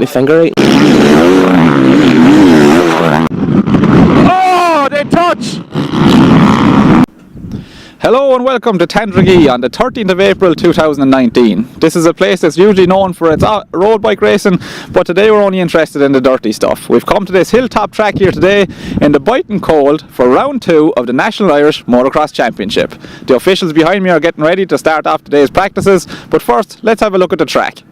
my finger right. Oh, they touch! Hello and welcome to Tandragee on the 13th of April 2019. This is a place that's usually known for its road bike racing, but today we're only interested in the dirty stuff. We've come to this hilltop track here today in the biting cold for round 2 of the National Irish Motocross Championship. The officials behind me are getting ready to start off today's practices, but first let's have a look at the track.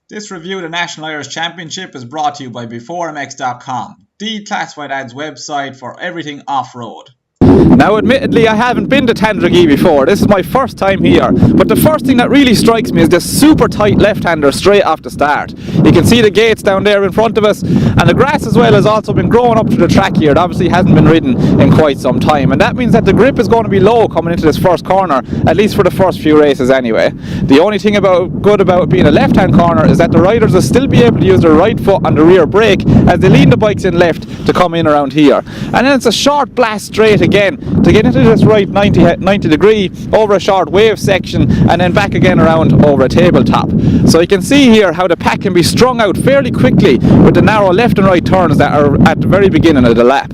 This review of the National Irish Championship is brought to you by B4MX.com, the classified ads website for everything off-road. Now admittedly I haven't been to Tandragee before, this is my first time here, but the first thing that really strikes me is this super tight left-hander straight off the start. You can see the gates down there in front of us, and the grass as well has also been growing up to the track here. It obviously hasn't been ridden in quite some time, and that means that the grip is going to be low coming into this first corner, at least for the first few races anyway. The only thing good about it being a left-hand corner is that the riders will still be able to use their right foot on the rear brake as they lean the bikes in left to come in around here. And then it's a short blast straight again to get into this right 90 degree over a short wave section and then back again around over a tabletop. So you can see here how the pack can be strung out fairly quickly with the narrow left and right turns that are at the very beginning of the lap.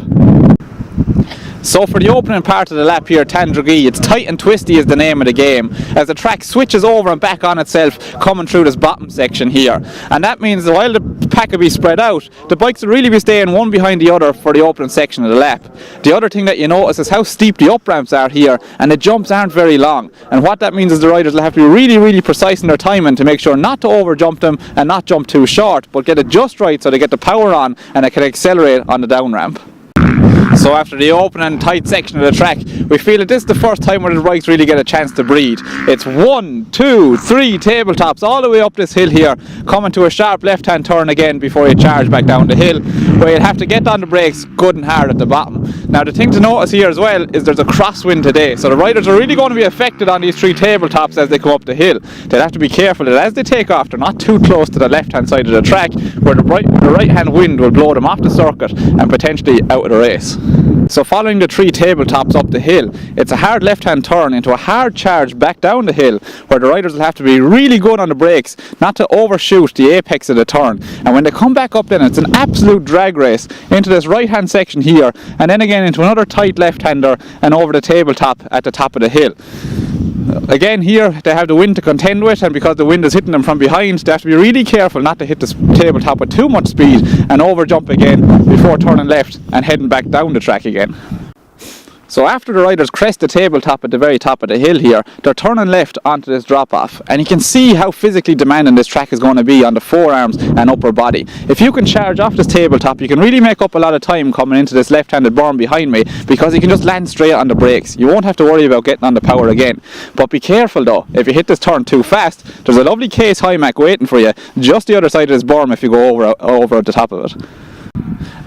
So for the opening part of the lap here at Tandragee, it's tight and twisty is the name of the game, as the track switches over and back on itself coming through this bottom section here. And that means that while the pack will be spread out, the bikes will really be staying one behind the other for the opening section of the lap. The other thing that you notice is how steep the up ramps are here, and the jumps aren't very long. And what that means is the riders will have to be really precise in their timing to make sure not to over jump them and not jump too short, but get it just right so they get the power on and they can accelerate on the down ramp. So after the open and tight section of the track, we feel that this is the first time where the bikes really get a chance to breathe. It's 1, 2, 3 tabletops all the way up this hill here, coming to a sharp left-hand turn again before you charge back down the hill, where you'll have to get on the brakes good and hard at the bottom. Now the thing to notice here as well is there's a crosswind today, so the riders are really going to be affected on these 3 tabletops as they come up the hill. They'll have to be careful that as they take off, they're not too close to the left-hand side of the track, where the right-hand wind will blow them off the circuit and potentially out of the race. So following the 3 tabletops up the hill, it's a hard left-hand turn into a hard charge back down the hill, where the riders will have to be really good on the brakes not to overshoot the apex of the turn. And when they come back up then, it's an absolute drag race into this right-hand section here, and then again into another tight left-hander and over the tabletop at the top of the hill. Again here they have the wind to contend with, and because the wind is hitting them from behind, they have to be really careful not to hit the tabletop with too much speed and over jump again before turning left and heading back down the track again. So after the riders crest the tabletop at the very top of the hill here, they're turning left onto this drop off, and you can see how physically demanding this track is going to be on the forearms and upper body. If you can charge off this tabletop, you can really make up a lot of time coming into this left-handed berm behind me, because you can just land straight on the brakes. You won't have to worry about getting on the power again. But be careful though, if you hit this turn too fast, there's a lovely case high mac waiting for you just the other side of this berm if you go over at the top of it.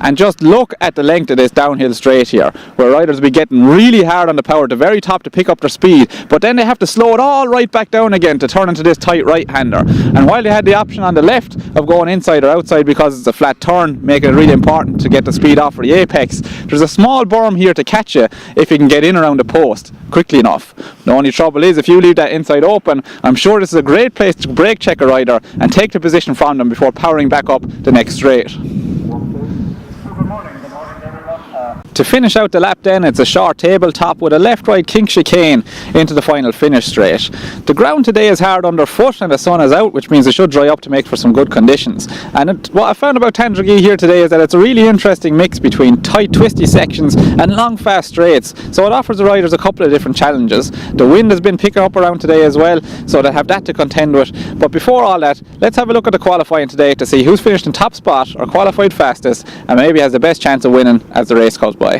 And just look at the length of this downhill straight here, where riders will be getting really hard on the power at the very top to pick up their speed, but then they have to slow it all right back down again to turn into this tight right-hander. And while they had the option on the left of going inside or outside because it's a flat turn, making it really important to get the speed off for the apex, there's a small berm here to catch you if you can get in around the post quickly enough. The only trouble is if you leave that inside open, I'm sure this is a great place to brake check a rider and take the position from them before powering back up the next straight. To finish out the lap then, it's a short tabletop with a left-right kink chicane into the final finish straight. The ground today is hard underfoot and the sun is out, which means it should dry up to make for some good conditions. And what I found about Tandragee here today is that it's a really interesting mix between tight twisty sections and long fast straights, so it offers the riders a couple of different challenges. The wind has been picking up around today as well, so they have that to contend with. But before all that, let's have a look at the qualifying today to see who's finished in top spot or qualified fastest and maybe has the best chance of winning as the race goes by.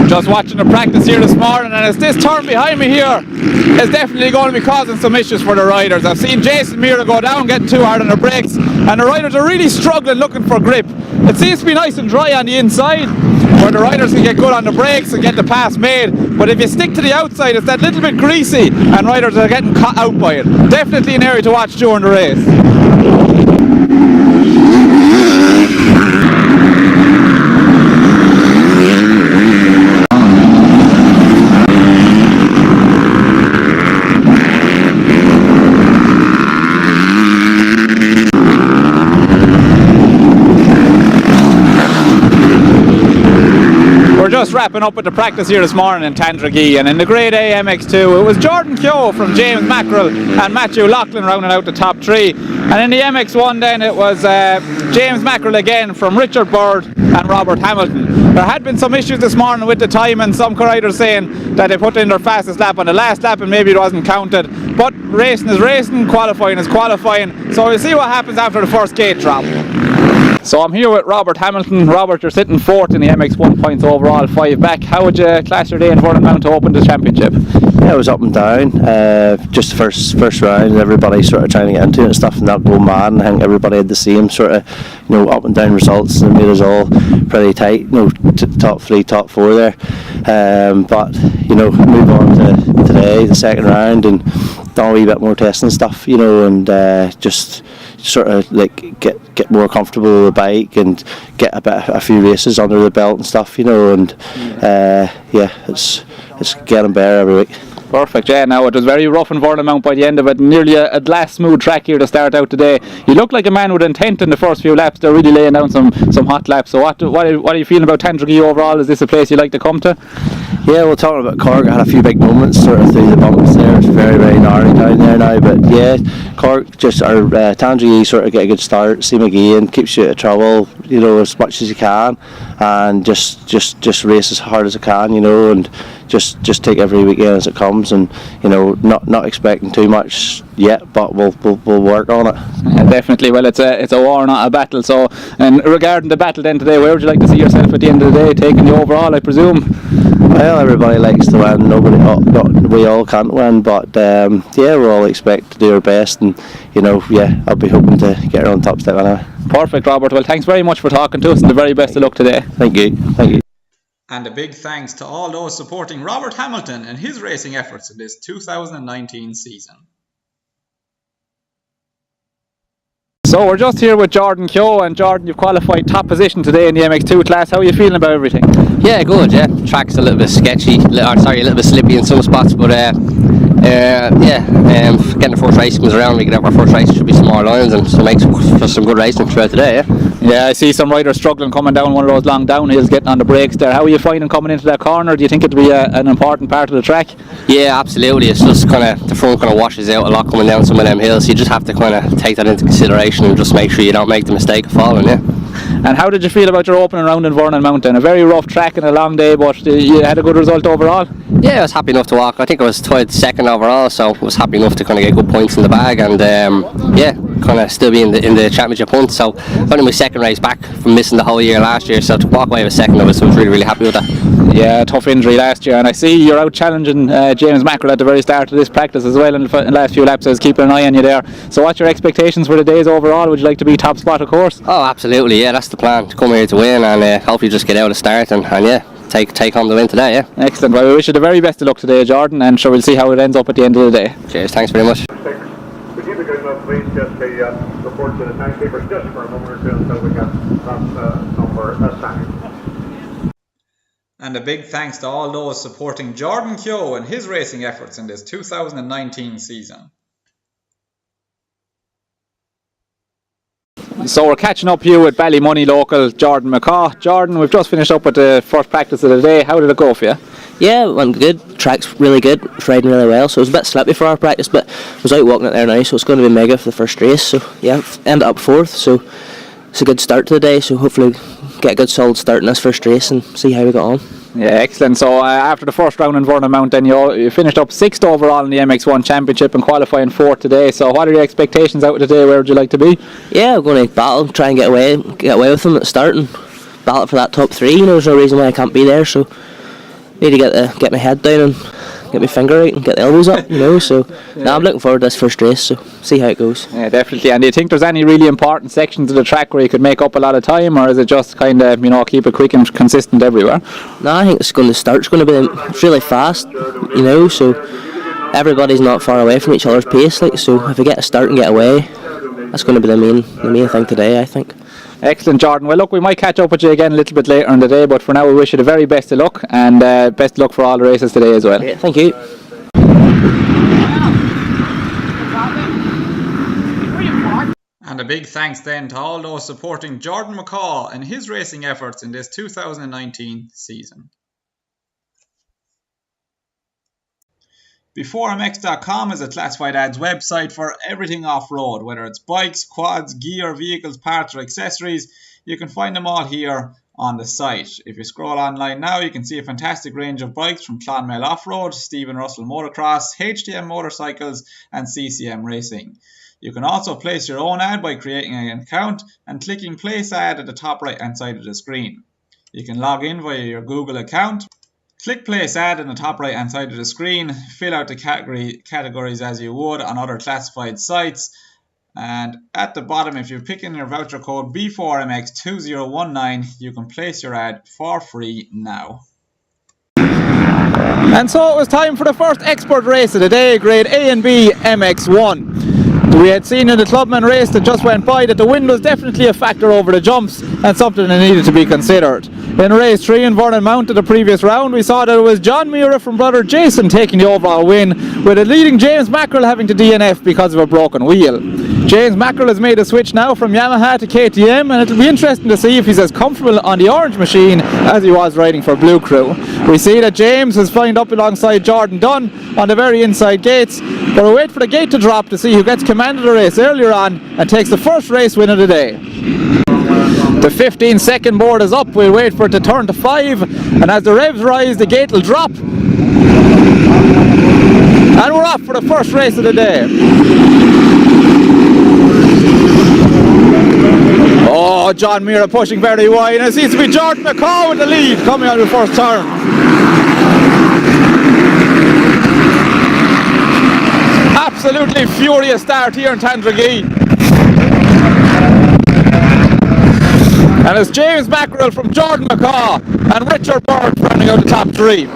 Just watching the practice here this morning, and it's this turn behind me here is definitely going to be causing some issues for the riders. I've seen Jason Meara go down getting too hard on the brakes, and the riders are really struggling looking for grip. It seems to be nice and dry on the inside, where the riders can get good on the brakes and get the pass made. But if you stick to the outside, it's that little bit greasy and riders are getting caught out by it. Definitely an area to watch during the race. Just wrapping up with the practice here this morning in Tandragee, and in the Grade A MX2 it was Jordan Keogh from James Mackerel and Matthew Loughlin rounding out the top three, and in the MX1 then it was James Mackerel again from Richard Bird and Robert Hamilton. There had been some issues this morning with the time, and some riders saying that they put in their fastest lap on the last lap and maybe it wasn't counted, but racing is racing, qualifying is qualifying, so we'll see what happens after the first gate drop. So I'm here with Robert Hamilton. Robert, you're sitting fourth in the MX1 points overall, 5 back. How would you class your day in Vernon Mount to open the championship? Yeah, it was up and down. Just the first round, everybody sort of trying to get into it and stuff, and not go mad. And I think everybody had the same sort of, up and down results, and made us all pretty tight. Top 3, top 4 there. But move on to today, the second round, and done a wee bit more testing stuff, and just sort of like get more comfortable with the bike and get a few races under the belt and stuff, and it's getting better every week. Perfect, yeah. Now it was very rough in Vernon Mount by the end of it. Nearly a glass smooth track here to start out today. You look like a man with intent in the first few laps. They're really laying down some hot laps. So what are you feeling about Tandragee overall? Is this a place you like to come to? Yeah, well, talking about Cork, I had a few big moments sort of through the bumps there. It's very, very gnarly down there now, but yeah, Cork Tandragee sort of get a good start. See McGee keeps you out of trouble, as much as you can, and just race as hard as I can, and just take every weekend as it comes, and not expecting too much yet, but we'll work on it. Yeah, definitely. Well, it's a war, not a battle. So, and regarding the battle then today, where would you like to see yourself at the end of the day, taking the overall, I presume? Well, everybody likes to win. We all can't win, but we all expect to do our best, and I'll be hoping to get her on top step anyway. Perfect, Robert. Well, thanks very much for talking to us, and the very best of luck today. Thank you. And a big thanks to all those supporting Robert Hamilton and his racing efforts in this 2019 season. So we're just here with Jordan Keogh, and Jordan, you've qualified top position today in the MX2 class. How are you feeling about everything? Yeah, good. Yeah, track's a little bit sketchy, a little bit slippy in some spots, but getting the first race comes around, we get up our first race, should be small lines, and so make for some good racing throughout the day. Yeah, I see some riders struggling coming down one of those long downhills, getting on the brakes there. How are you finding coming into that corner? Do you think it'll be an important part of the track? Yeah, absolutely. It's just the front washes out a lot coming down some of them hills. You just have to take that into consideration and just make sure you don't make the mistake of falling. Yeah. And how did you feel about your opening round in Vernon Mountain? A very rough track and a long day, but you had a good result overall? Yeah, I was happy enough to walk. I think I was tied second overall, so I was happy enough to get good points in the bag, and still be in the championship hunt. So only my second race back from missing the whole year last year, so to walk away with second, I was really, really happy with that. Yeah, tough injury last year, and I see you're out challenging James Mackerel at the very start of this practice as well in the last few laps. I was keeping an eye on you there. So what's your expectations for the days overall? Would you like to be top spot, of course? Oh, absolutely, yeah, that's the plan, to come here to win, and hopefully just get out a start and take home the win today. Yeah. Excellent. Well, we wish you the very best of luck today, Jordan, and sure we'll see how it ends up at the end of the day. Cheers, thanks very much. Would you be good enough, please, just to report to the timekeepers just for a moment or two until we get that number assigned. And a big thanks to all those supporting Jordan Keogh and his racing efforts in this 2019 season. So we're catching up here with Ballymoney local Jordan McCaw. Jordan, we've just finished up with the first practice of the day. How did it go for you? Yeah, it went good. Track's really good. It's riding really well. So it was a bit slippy for our practice, but I was out walking it there now, so it's going to be mega for the first race. So yeah, ended up fourth. So it's a good start to the day. So hopefully get a good solid start in this first race and see how we got on. Yeah, excellent. So after the first round in Vernon Mount, then you finished up 6th overall in the MX1 Championship and qualifying 4th today. So what are your expectations out of today? Where would you like to be? Yeah, we're going to battle, try and get away with them at the start and battle for that top 3. There's no reason why I can't be there. So need to get my head down and get my finger out and get the elbows up, you know. So now I'm looking forward to this first race. So see how it goes. Yeah, definitely. And do you think there's any really important sections of the track where you could make up a lot of time, or is it just kind of, you know, keep it quick and consistent everywhere? No, I think the start's going to be it's really fast, you know. So everybody's not far away from each other's pace, like. So if we get a start and get away, that's going to be the main thing today, I think. Excellent, Jordan. Well, look, we might catch up with you again a little bit later in the day, but for now we wish you the very best of luck, and best of luck for all the races today as well. Great, thank you. And a big thanks then to all those supporting Jordan McCaw and his racing efforts in this 2019 season. B4MX.com is a classified ads website for everything off-road, whether it's bikes, quads, gear, vehicles, parts or accessories. You can find them all here on the site. If you scroll online now, you can see a fantastic range of bikes from Clonmel Off-Road, Stephen Russell Motocross, HTM Motorcycles and CCM Racing. You can also place your own ad by creating an account and clicking place ad at the top right hand side of the screen. You can log in via your Google account. Click place ad in the top right hand side of the screen, fill out the categories as you would on other classified sites, and at the bottom, if you pick in your voucher code B4MX2019, you can place your ad for free now. And so it was time for the first expert race of the day, grade A and B MX1. We had seen in the clubman race that just went by that the wind was definitely a factor over the jumps and something that needed to be considered. In race 3 in Vernon Mount of the previous round, we saw that it was John Meara from brother Jason taking the overall win, with a leading James Mackerel having to DNF because of a broken wheel. James Mackerel has made a switch now from Yamaha to KTM, and it'll be interesting to see if he's as comfortable on the orange machine as he was riding for Blue Crew. We see that James has lined up alongside Jordan Dunn on the very inside gates, but we'll wait for the gate to drop to see who gets command of the race earlier on and takes the first race win of the day. The 15-second board is up, we'll wait for it to turn to 5, and as the revs rise the gate will drop. And we're off for the first race of the day. Oh, John Meara pushing very wide, and it seems to be Jordan McCaw with the lead coming on the first turn. Absolutely furious start here in Tandragee. And it's James Mackerel from Jordan McCaw and Richard Bird rounding out the top 3.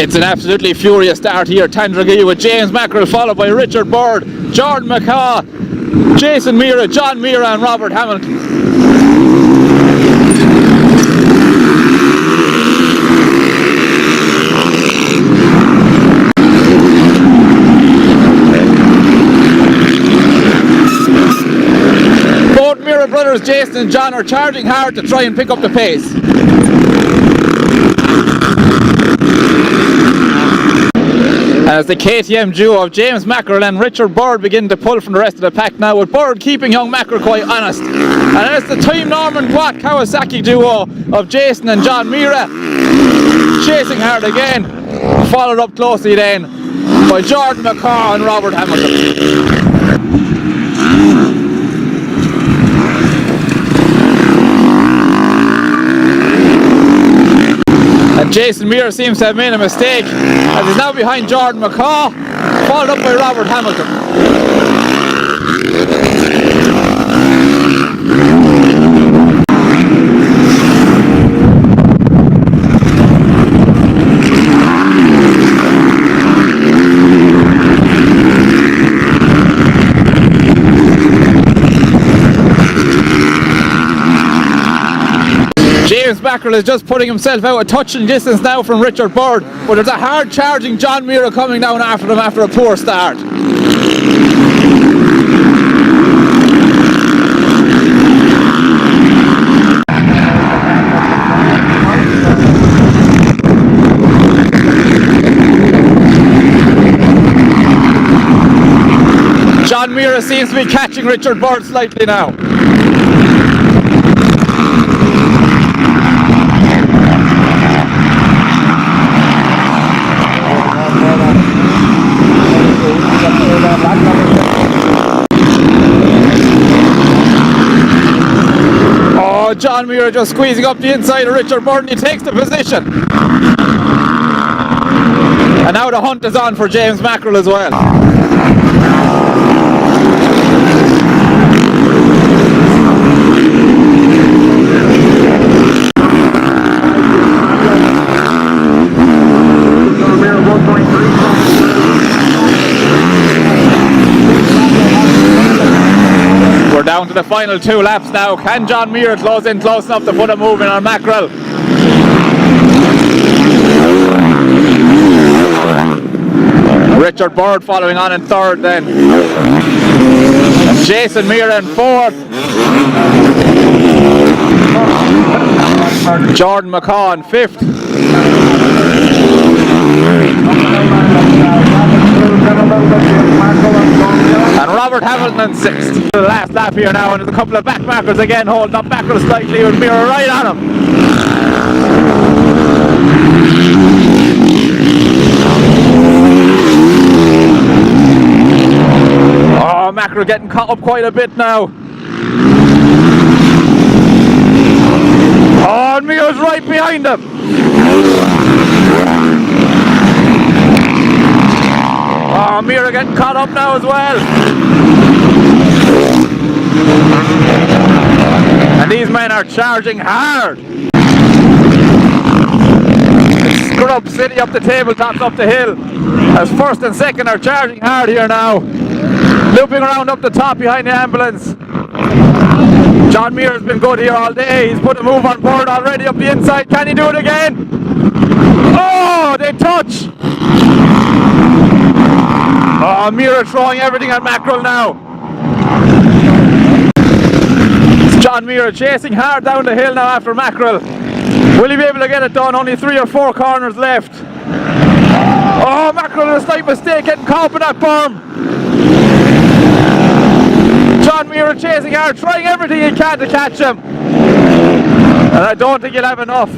It's an absolutely furious start here at Tandragee with James Mackerel followed by Richard Bird, Jordan McCaw, Jason Meara, John Meara and Robert Hamilton. Both Meara brothers, Jason and John, are charging hard to try and pick up the pace. As the KTM duo of James Mackerel and Richard Bird begin to pull from the rest of the pack now, with Bird keeping young Mackerel quite honest. And it's the Team Norman Watt Kawasaki duo of Jason and John Meara chasing hard again, followed up closely then by Jordan McCaw and Robert Hamilton. And Jason Meara seems to have made a mistake as he's now behind Jordan McCaw, followed up by Robert Hamilton. James Mackerel is just putting himself out a touching distance now from Richard Bird, but there's a hard charging John Meara coming down after them after a poor start. John Meara seems to be catching Richard Bird slightly now. John Meara just squeezing up the inside of Richard Byrne. He takes the position. And now the hunt is on for James Mackerel as well. We're down to the final 2 laps now. Can John Meara close in close enough to put a move in on Mackerel? Richard Byrne following on in 3rd then. And Jason Meara in 4th. Jordan McCaw in 5th. And Robert Hamilton in 6th. The last lap here now, and there's a couple of back markers again holding up Mackerel slightly with Meara right on him. Oh, Mackerel getting caught up quite a bit now. Oh, and Meara's right behind him. Oh, Meara getting caught up now as well. And these men are charging hard. Scrub City up the tabletops up the hill. As 1st and 2nd are charging hard here now. Looping around up the top behind the ambulance. John Meara's been good here all day. He's put a move on board already up the inside. Can he do it again? Oh, they touch. Oh, Meara throwing everything at Mackerel now. It's John Meara chasing hard down the hill now after Mackerel. Will he be able to get it done? Only 3 or 4 corners left. Oh, Mackerel in a slight mistake getting caught up in that berm. John Meara chasing hard, trying everything he can to catch him. And I don't think he'll have enough.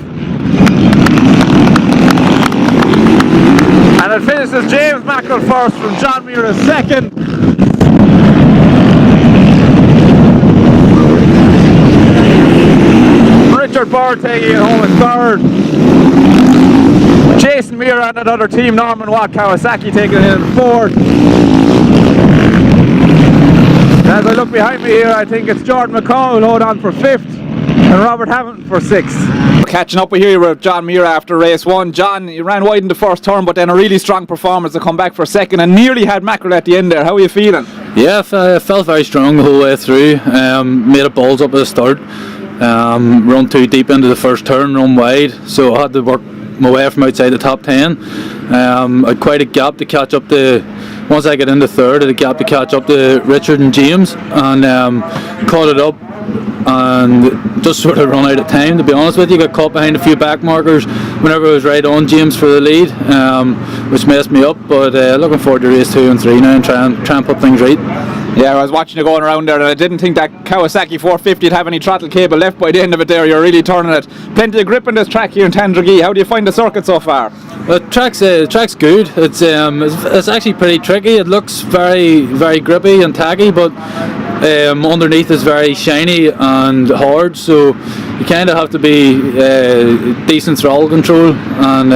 And it finishes James Mackerel first from John Meara second. Richard Byrne taking it home in 3rd. Jason Meara and another team, Norman Watt Kawasaki, taking it in 4th. As I look behind me here, I think it's Jordan McCaw who'll hold on for 5th and Robert Hamilton for 6th. We're catching up here with John Meara after race 1. John, you ran wide in the first turn, but then a really strong performance to come back for 2nd and nearly had Mackerel at the end there. How are you feeling? Yeah, I felt very strong the whole way through. Made it balls up at the start. Run too deep into the first turn, run wide, so I had to work my way from outside the top 10. I had quite a gap to catch up to. Once I get into 3rd, I had a gap to catch up to Richard and James, and caught it up and just sort of run out of time, to be honest with you. Got caught behind a few back markers whenever I was right on James for the lead, which messed me up, but looking forward to race 2 and 3 now and try and put things right. Yeah, I was watching you going around there and I didn't think that Kawasaki 450 would have any throttle cable left by the end of it there. You're really turning it. Plenty of grip in this track here in Tandragee. How do you find the circuit so far? The track's good. It's actually pretty tricky. It looks very, very grippy and taggy, but underneath is very shiny and hard, so you kind of have to be decent throttle control and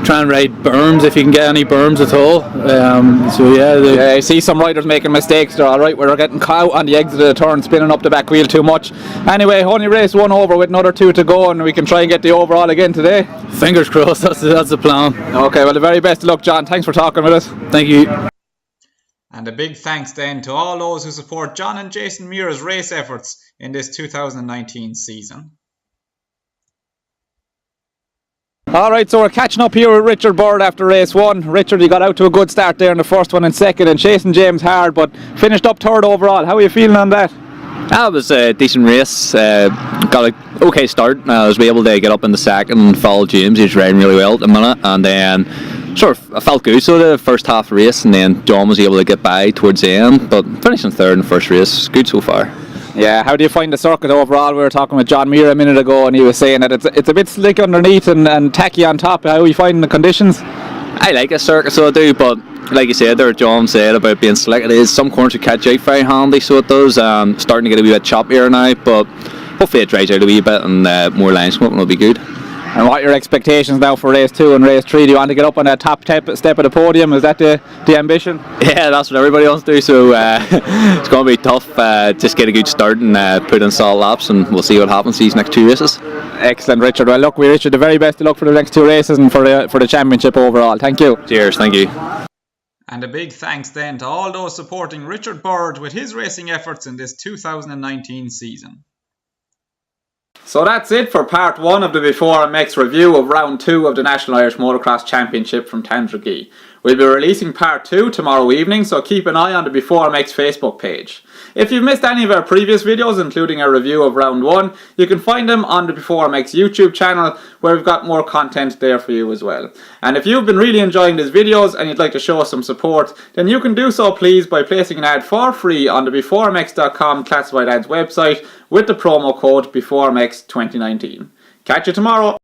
try and ride berms if you can get any berms at all. I see some riders making mistakes there, alright, where they're getting caught on the exit of the turn, spinning up the back wheel too much. Anyway, only race 1 over with another 2 to go, and we can try and get the overall again today. Fingers crossed, that's the plan. Okay, well, the very best of luck, John. Thanks for talking with us. Thank you. And a big thanks then to all those who support John and Jason Meara's race efforts in this 2019 season. Alright, so we're catching up here with Richard Byrne after race 1. Richard, you got out to a good start there in the first one and 2nd, and chasing James hard, but finished up 3rd overall. How are you feeling on that? It was a decent race. Got an okay start. I was able to get up in the 2nd and follow James. He was riding really well at the minute, and then I felt good. So the first half race, and then John was able to get by towards the end, but finishing 3rd in the first race, good so far. Yeah, how do you find the circuit overall? We were talking with John Meara a minute ago, and he was saying that it's a bit slick underneath and tacky on top. How are you finding the conditions? I like a circuit, so I do, but like you said there, John said about being slick, it is. Some corners you catch out very handy, so it does. Starting to get a wee bit choppier now, but hopefully it dries out a wee bit and more line smoking will be good. And what are your expectations now for race 2 and race 3? Do you want to get up on that top step of the podium? Is that the ambition? Yeah, that's what everybody wants to do, so it's going to be tough. Just get a good start and put in solid laps, and we'll see what happens these next 2 races. Excellent, Richard. Well, look, we wish you the very best of luck for the next 2 races and for the championship overall. Thank you. Cheers, thank you. And a big thanks then to all those supporting Richard Bird with his racing efforts in this 2019 season. So that's it for part 1 of the B4MX review of round 2 of the National Irish Motocross Championship from Tandragee. We'll be releasing part 2 tomorrow evening, so keep an eye on the B4MX Facebook page. If you've missed any of our previous videos, including our review of round 1, you can find them on the B4MX YouTube channel, where we've got more content there for you as well. And if you've been really enjoying these videos and you'd like to show us some support, then you can do so please by placing an ad for free on the B4MX.com classified ads website with the promo code B4MX2019. Catch you tomorrow!